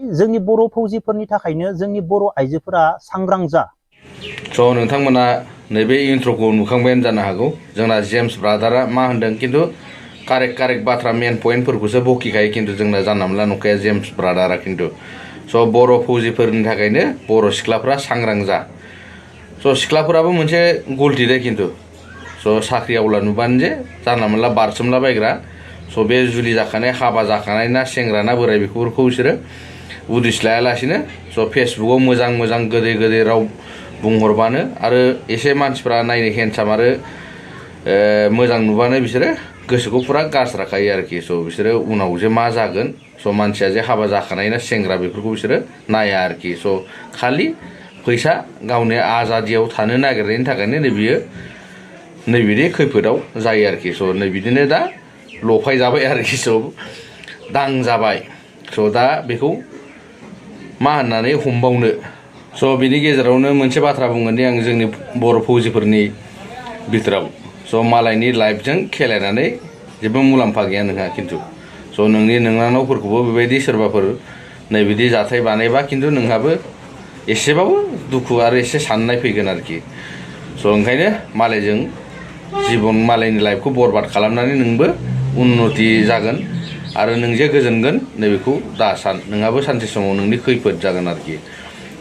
जोंनि बर' फौजिफोरनि थाखायनो जोंनि बर' आइजोफोरा सांग्रां जा। स' नोंथांमोना नैबे इन्ट्र'खौ नुखांबायानो जानो हागौ जोंना जेम्स ब्रादारा मा होनदों खिन्थु कारेक्ट बाथ्रा मेन पइन्टफोरखौसो बखिखायो खिन्थु जोंना जानला मोनला नंखाया जेम्स ब्रादारा खिन्थु स' बर' फौजिफोरनि थाखायनो बर' सिख्लाफ्रा सांग्रां जा। स' सिख्लाफोराबो मोनसे गलति दे खिन्थु स' साख्रि आवला नुबानो जे जानला मोनला बारसोमला बायग्रा स' बे जुलि जाखानाय हाबा जाखानाय ना सेंग्रा ना बोराय बेफोरखौ बिसोरो उदिस लायालासिनो स' फेसबुकाव मोजां गोदै राव बुंहरबानो आरो एसे मानसिफ्रा नायनो हेन्डसाम आरो मोजां नुबानो बिसोरो गोसोखौ फुरा गारस्राखायो आरोखि स' बिसोरो उनाव जे मा जागोन स' मानसिया जे हाबा जाखानाय ना सेंग्रा बेफोरखौ बिसोरो नाया आरोखि स' खालि फैसा गावनि आजादियाव थानो नागिरनायनि थाखायनो नैबिदि खैफोदाव जायो आरोखि स' नैबिदिनो दा लफाय जाबाय आरोखि स' दांजाबाय स' दा बेखौ मा होननानै हमबावनो स' बिनि गेजेरावनो मोनसे बाथ्रा बुंगोन दि आं जोंनि बर' फौजिफोरनि बिथोराव स' मालायनि लाइफजों खेलायनानै जेबो मुलाम्फा गैया नोंहा खिन्थु स' नोंनावफोरखौबो बेबायदि सोरबाफोर नैबिदि जाथाय बानायबा खिन्थु नोंहाबो एसेबाबो दुखु आरो एसे साननाय फैगोन आरोखि स' ओंखायनो मालायजों जिबन मालायनि लाइफखौ बरबाद खालामनानै नोंबो उन्नति जागोन आरो नों जे गोजोनगोन नैबेखौ दा सान नोंहाबो सानसे समाव नोंनि खैफोद जागोन आरोखि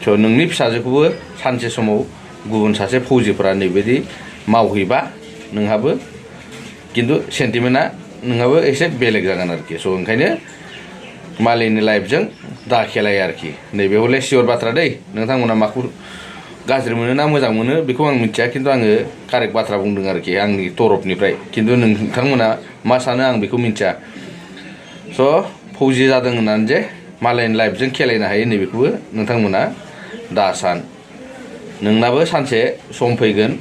स' नोंनि फिसाजोखौबो सानसे समाव गुबुन सासे फौजिफोरा नैबायदि मावहैबा नोंहाबो खिन्थु सेन्टिमेन्टआ नोंहाबो एसे बेलेग जागोन आरोखि स' ओंखायनो मालायनि लाइफजों दा खेलाय आरोखि नैबे हले सियर बाथ्रा दै नोंथांमोना माखौ गाज्रि मोनो ना मोजां मोनो बेखौ आं मिथिया खिन्थु आङो कारेक्ट बाथ्रा बुंदों आरोखि आंनि तरफनिफ्राय खिन्थु नोंथांमोना मा सानो आं बेखौ मिथिया स' फौजि जादों होननानै जे मालायनि लाइफजों खेलायनो हायो नैबेखौबो नोंथांमोना दा सान नोंनाबो सानसे सम फैगोन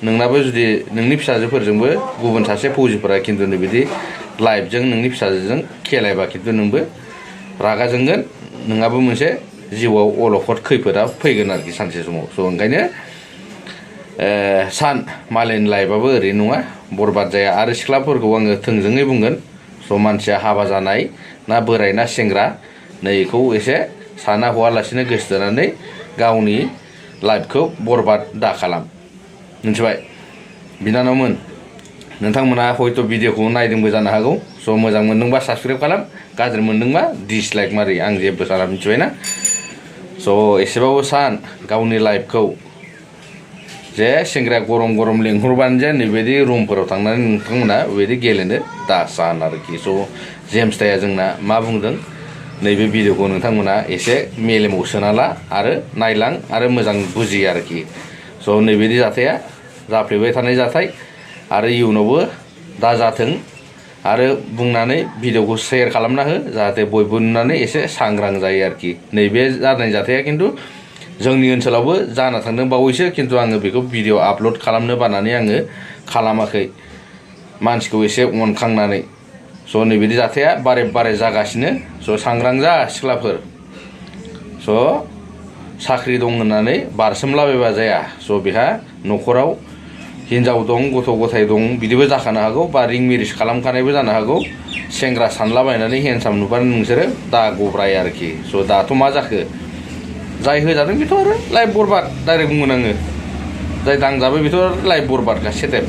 नोंनाबो जुदि नोंनि फिसाजोफोरजोंबो गुबुन सासे फौजिफोरा खिन्थु नैबिदि लाइफजों नोंनि फिसाजोजों खेलायबा खिन्थु नोंबो रागा जोंगोन नोंहाबो मोनसे जिउआव अलखद खैफोदा फैगोन आरोखि सानसे समाव स' ओंखायनो सान मालायनि लाइफआबो ओरैनो नङा बरबाद जाया आरो सिख्लाफोरखौ आङो थोंजोङै बुंगोन स' मानसिया हाबा जानाय ना बोराय ना सेंग्रा नैखौ एसे साना हवालासिनो गोसोथोनानै गावनि लाइफखौ बरबाद दा खालाम मिथिबाय बिनानावमोन नोंथांमोना हयथ' भिडिअखौ नायदोंबो जानो हागौ स' मोजां मोनदोंबा साबसक्राइब खालाम गाज्रि मोनदोंबा डिसलाइक मारि आं जेबो साना मिथिबायना स' एसेबाबो सान गावनि लाइफखौ जे सेंग्राया गरम लेंहरबानो जे नैबायदि रुमफोराव थांनानै नोंथांमोना बेबायदि गेलेनो दा सान आरोखि स' जेम्स दाया जोंना मा बुंदों नैबे भिडिअखौ नोंथांमोना एसे मेलेमाव सोना ला आरो नायलां आरो मोजां बुजि आरोखि स' नैबायदि जाथाया जाफ्लेबाय थानाय जाथाय आरो इयुनावबो दा जाथों आरो बुंनानै भिडिअखौ शेयार खालामना हो जाहाथे बयबो नुनानै एसे सांग्रां जायो आरोखि नैबे जानाय जाथाया खिन्थु जोंनि ओनसोलावबो जाना थांदों बावैसो खिन्थु आङो बेखौ भिडिअ आपल'ड खालामनो बानानै आङो खालामाखै मानसिखौ एसे अनखांनानै स' नैबिदि जाथाया बारे जागासिनो स' सांग्रां जा सिख्लाफोर स' साख्रि दं होननानै बारसोमलाबायबा जाया स' बेहा न'खराव हिनजाव दं गथ' गथाय दं बिदिबो जाखानो हागौ बा रिं मेरिज खालामखानायबो जानो हागौ सेंग्रा सानलाबायनानै हेन्डसाम नुबानो नोंसोरो दा गब्राय आरोखि स' दाथ' मा जाखो जाय होजादों बेथ' आरो लाइफ बरबाद डाइरेक्ट बुंगोन आङो जाय दांजाबाय बेथ' लाइफ बरबादखा सेटेप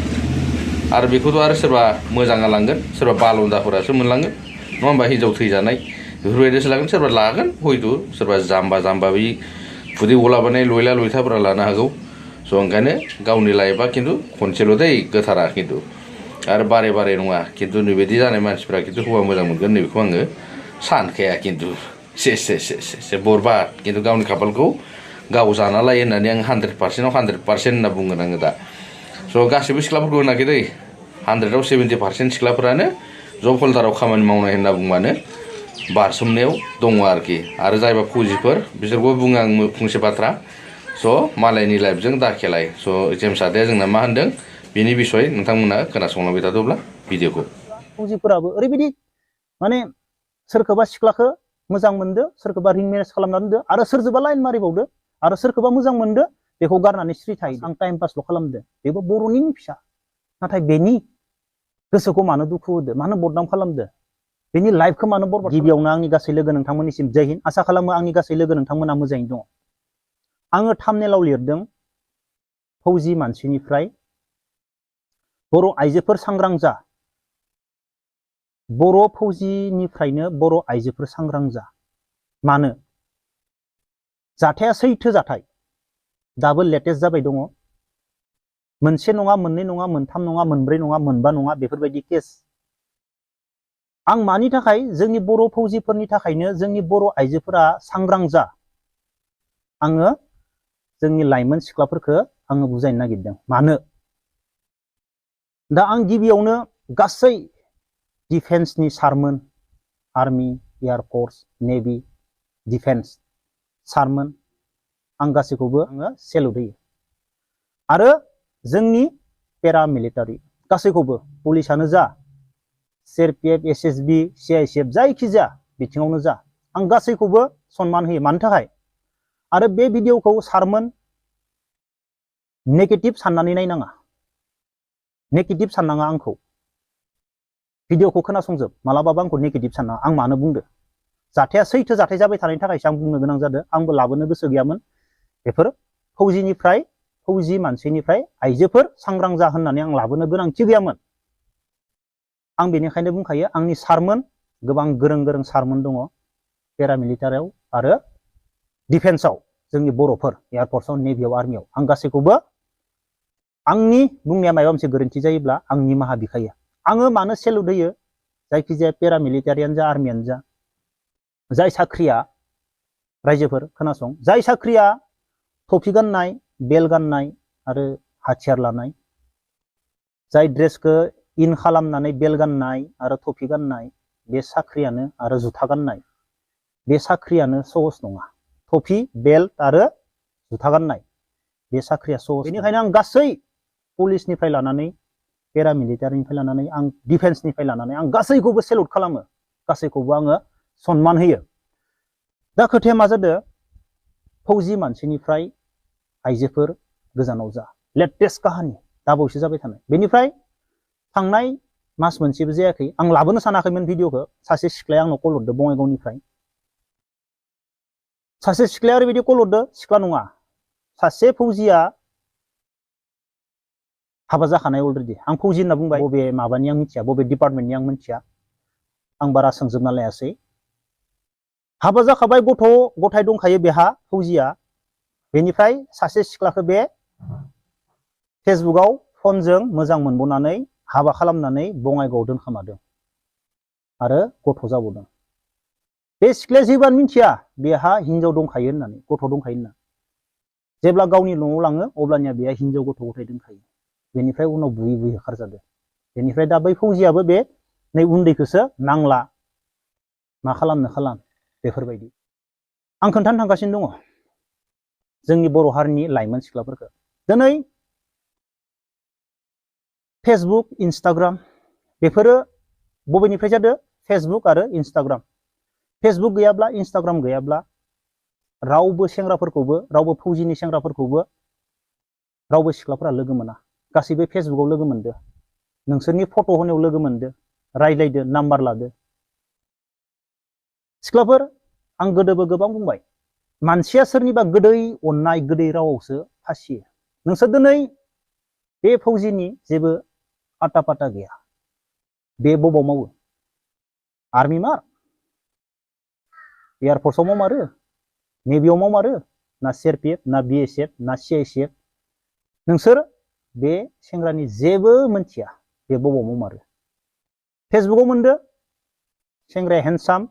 आरो बेखौथ' आरो सोरबा मोजाङा लांगोन सोरबा बालन्दाफोरासो मोनलांगोन नङा होमबा हिनजाव थैजानाय बेफोरबायदिसो लागोन सोरबा लागोन हयथ' सोरबा जाम्बा बै खुदै गलाबानाय लयला लयथाफोरा लानो हागौ स' ओंखायनो गावनि लाइफआ खिन्थु खनसेल' दै गोथारा खिन्थु आरो बारे नङा खिन्थु नैबायदि जानाय मानसिफ्रा खिन्थु हौवा मोजां मोनगोन नैबेखौ आङो सानखाया खिन्थु से बरबाद खिन्थु गावनि खाफालखौ गाव जाना लायो होननानै आं 100%आव 100% होनना बुंगोन आङो दा स' गासैबो सिख्लाफोरखौ होनाखै दै 100आव 70% सिख्लाफोरानो जब हल्दाराव खामानि मावनाय होनना बुंबानो बारसोमनायाव दङ आरोखि आरो जायबा फौजिफोर बिसोरखौ बुङो आं फंसे बाथ्रा स' मालायनि लाइफजों दा खेलाय स' जेम्स आदाया जोंना मा होनदों बिनि बिसय नोंथांमोना खोनासंलांबाय थादोंब्ला भिडिअखौ फौजिफोराबो ओरैबायदि माने सोरखौबा सिख्लाखौ मोजां मोनदो सोरखौबा रिं मेरेज खालामनानै दोनदो आरो सोरजोंबा लाइन मारिबावदो आरो सोरखौबा मोजां मोनदो बेखौ गारनानै स्रि थायो आं टाइम पासल' खालामदो बेबो बर'निनो फिसा नाथाय बेनि गोसोखौ मानो दुखु होदो मानो बदनाम खालामदो बेनि लाइफखौ मानो बरबाद गिबियावनो आंनि गासै लोगो नोंथांमोननिसिम जय हिन्द आसा खालामो आंनि गासै लोगो नोंथांमोना मोजाङैनो दङ आङो थाम्बनेलाव लिरदों फौजि मानसिनिफ्राय बर' आइजोफोर सांग्रां जा बर' फौजिनिफ्रायनो बर' आइजोफोर सांग्रां जा मानो जाथाया सैथो जाथाय दाबो लेटेस्ट जाबाय दङ मोनसे नङा मोननै नङा मोनथाम नङा मोनब्रै नङा मोनबा नङा बेफोरबायदि केस आं मानि थाखाय जोंनि बर' फौजिफोरनि थाखायनो जोंनि बर' आइजोफोरा सांग्रां जा आङो जोंनि लाइमोन सिख्लाफोरखौ आङो बुजायनो नागिरदों मानो दा आं गिबियावनो गासै डिफेन्सनि सारमोन आर्मी एयारफोर्स नेभि डिफेन्स सारमोन आं गासैखौबो आङो सेलुट होयो आरो जोंनि पेरामिलिटारि गासैखौबो पुलिसानो जा सिआरपिएफ एसएसबि सिआइएसएफ जायखिजाया बिथिङावनो जा आं गासैखौबो सनमान होयो मानि थाखाय आरो बे भिडिअखौ सारमोन नेगेटिभ साननानै नायनाङा नेगेटिभ साननाङा आंखौ भिडिअखौ खोनासंजोब मालाबाबो आंखौ नेगेटिभ साननाङा आं मानो बुंदो जाथाया सैथो जाथाय जाबाय थानायनि थाखायसो आं बुंनो गोनां जादों आंबो लाबोनो गोसो गैयामोन बेफोर फौजि मानसिनिफ्राय आइजोफोर सांग्रां जा होननानै आं लाबोनो गोनांथि गैयामोन आं बेनिखायनो बुंखायो आंनि सारमोन गोबां गोरों गोरों सारमोन दङ पेरामिलिटारियाव आरो डिफेन्सआव जोंनि बर'फोर एयारफोर्सआव नेभियाव आर्मियाव आं गासैखौबो आंनि बुंनाया माबा मोनसे गोरोन्थि जायोब्ला आं निमाहा बिखायो आङो मानो सेलुट होयो जायखिजाया पेरामिलिटारियानो जा आर्मियानो जा जाय साख्रिया रायजोफोर खोनासं जाय साख्रिया टफि गाननाय बेल गाननाय आरो हाथियार लानाय जाय ड्रेसखौ इन खालामनानै बेल गाननाय आरो टफि गाननाय बे साख्रियानो आरो जुथा गाननाय बे साख्रियानो सहस नङा टफि बेल्ट आरो जुथा गाननाय बे साख्रिया सहस बेनिखायनो आं गासै पुलिसनिफ्राय लानानै पेरामिलिटारिनिफ्राय लानानै आं डिफेन्सनिफ्राय लानानै आं गासैखौबो सेलुट खालामो गासैखौबो आङो सनमान होयो दा खोथाया मा जादों फौजि मानसिनिफ्राय आइजोफोर गोजानाव जा लेटेस्ट काहानि दाबावैसो जाबाय थानाय बेनिफ्राय थांनाय मास मोनसेबो जायाखै आं लाबोनो सानाखैमोन भिडिअखौ सासे सिख्लाया आंनाव कल हरदों बङाइगावनिफ्राय सासे सिख्लाया ओरैबायदि कल हरदों सिख्ला नङा सासे फौजिया हाबा जाखानाय अलरेडि आं फौजि होनना बुंबाय बबे माबानि आं मिथिया बबे डिपार्टमेन्टनि आं मिथिया आं बारा सोंजोबना लायासै हाबा जाखाबाय गथ' गथाय दंखायो बेहा फौजिया बेनिफ्राय सासे सिख्लाखौ बे फेसबुकआव फनजों मोजां मोनबोनानै हाबा खालामनानै बङाइगावआव दोनखोमादों आरो गथ' जाबावदों बे सिख्लाया जेबोआनो मिथिया बेहा हिनजाव दंखायो होननानै गथ' दंखायो होनना जेब्ला गावनि न'आव लाङो अब्लानिया बेहा हिनजाव गथ' गथाय दंखायो बेनिफ्राय उनाव बुयै बुयै होखारजादों बेनिफ्राय दा बै फौजियाबो बे नै उन्दैखौसो नांला मा खालामनो खालाम बेफोरबायदि आं खोन्थानो थांगासिनो दङ जोंनि बर' हारिनि लाइमोन सिख्लाफोरखौ दिनै फेसबुक इन्स्टाग्राम बेफोरो बबेनिफ्राय जादों फेसबुक आरो इन्स्टाग्राम फेसबुक गैयाब्ला इन्स्टाग्राम गैयाब्ला रावबो सेंग्राफोरखौबो रावबो फौजिनि सेंग्राफोरखौबो रावबो सिख्लाफोरा लोगो मोना गासैबो फेसबुकआव लोगो मोनदो नोंसोरनि फट' होनायाव लोगो मोनदो रायज्लायदो नाम्बार लादो सिख्लाफोर आं गोदोबो गोबां बुंबाय मानसिया सोरनिबा गोदै अननाय गोदै रावावसो फासियो नोंसोर दिनै बे फौजिनि जेबो आटा पाटा गैया बे बबाव मावो आर्मि मार एयारफोर्सआव मावमारो नेभियाव मावमारो ना सिआरपिएफ ना बिएसएफ ना सिआइएसएफ नोंसोर बे सेंग्रानि जेबो मोनथिया बे बबाव मावमारो फेसबुकआव मोनदो सेंग्राया हेन्डसाम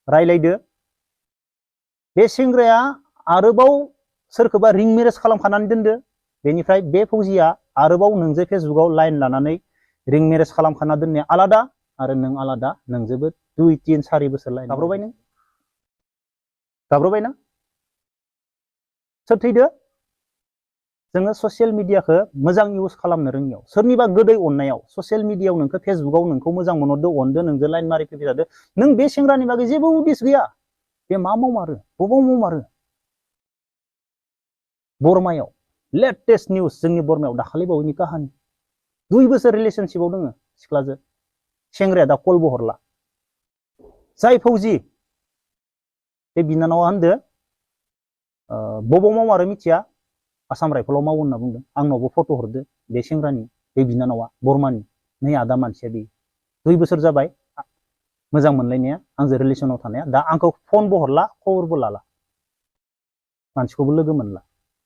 रायलायदो बे सेंग्राया आरोबाव सोरखौबा रिं मेरेज खालामखानानै दोनदो बेनिफ्राय बे फौजिया आरोबाव नोंजों फेसबुकआव लाइन लानानै रिं मेरेज खालामखाना दोननाया आलादा आरो नों आलादा नोंजोंबो 2-3-4 बोसोर लाइन गाब्रबायना सोर थैदो जोङो ससियेल मिडियाखौ मोजां इउज खालामनो रोङियाव सोरनिबा गोदै अननायाव ससियेल मिडियायाव नोंखौ फेसबुकआव नोंखौ मोजां मोनहरदो अनदो नोंजों लाइन मारि फैबाय थादो नों बे सेंग्रानि बागै जेबो उदिस गैया बे मा मावमारो बबाव मावमारो बरमायाव लेटेस्ट निउज जोंनि बरमायाव दाखालि बावैनि काहानि 2 बोसोर रिलेशनशिपआव दङ सिख्लाजों सेंग्राया दा कलबो हरला जाय फौजि बे बिनानावा होनदो बबाव मावो आरो मिथिया आसाम राइफलाव मावो होनना बुंदों आंनावबो फट' हरदो बे सेंग्रानि बे बिनानावा बरमानि नै आदा मानसिया बे 2 बोसोर जाबाय मोजां मोनलायनाया आंजों रिलेसनाव थानाया दा आंखौ फनबो हरला खबरबो लाला मानसिखौबो लोगो मोनला